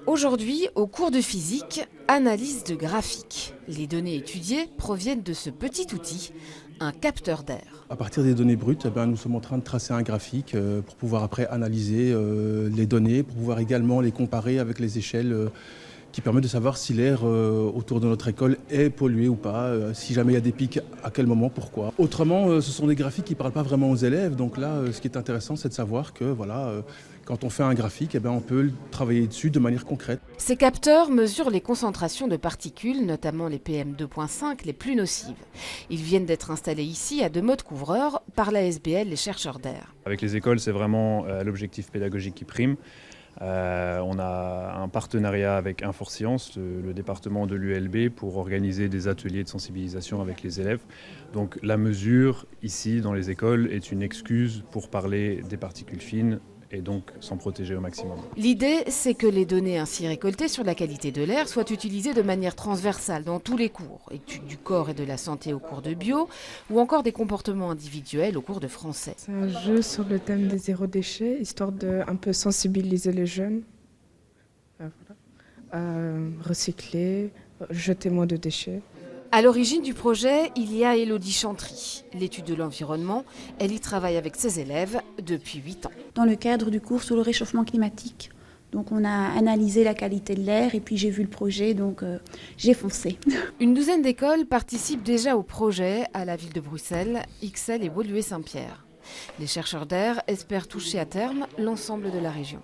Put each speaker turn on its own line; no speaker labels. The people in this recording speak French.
Aujourd'hui, au cours de physique, analyse de graphiques. Les données étudiées proviennent de ce petit outil, un capteur d'air.
À partir des données brutes, nous sommes en train de tracer un graphique pour pouvoir après analyser les données, pour pouvoir également les comparer avec les échelles qui permettent de savoir si l'air autour de notre école est pollué ou pas, si jamais il y a des pics, à quel moment, pourquoi. Autrement, ce sont des graphiques qui ne parlent pas vraiment aux élèves, donc là, ce qui est intéressant, c'est de savoir que quand on fait un graphique, on peut travailler dessus de manière concrète.
Ces capteurs mesurent les concentrations de particules, notamment les PM2.5, les plus nocives. Ils viennent d'être installés ici à Demotte-Couvreur par l'ASBL, les chercheurs d'air.
Avec les écoles, c'est vraiment l'objectif pédagogique qui prime. On a un partenariat avec Inforscience, le département de l'ULB, pour organiser des ateliers de sensibilisation avec les élèves. Donc la mesure ici dans les écoles est une excuse pour parler des particules fines et donc s'en protéger au maximum.
L'idée, c'est que les données ainsi récoltées sur la qualité de l'air soient utilisées de manière transversale dans tous les cours, études du corps et de la santé au cours de bio, ou encore des comportements individuels au cours de français.
C'est un jeu sur le thème des zéro déchet, histoire de un peu sensibiliser les jeunes. Recycler, jeter moins de déchets.
À l'origine du projet, il y a Élodie Chantry, l'étude de l'environnement. Elle y travaille avec ses élèves depuis 8 ans.
Dans le cadre du cours sur le réchauffement climatique, donc on a analysé la qualité de l'air et puis j'ai vu le projet, donc j'ai foncé.
Une douzaine d'écoles participent déjà au projet à la ville de Bruxelles, Ixelles et Woluwe-Saint-Pierre. Les chercheurs d'air espèrent toucher à terme l'ensemble de la région.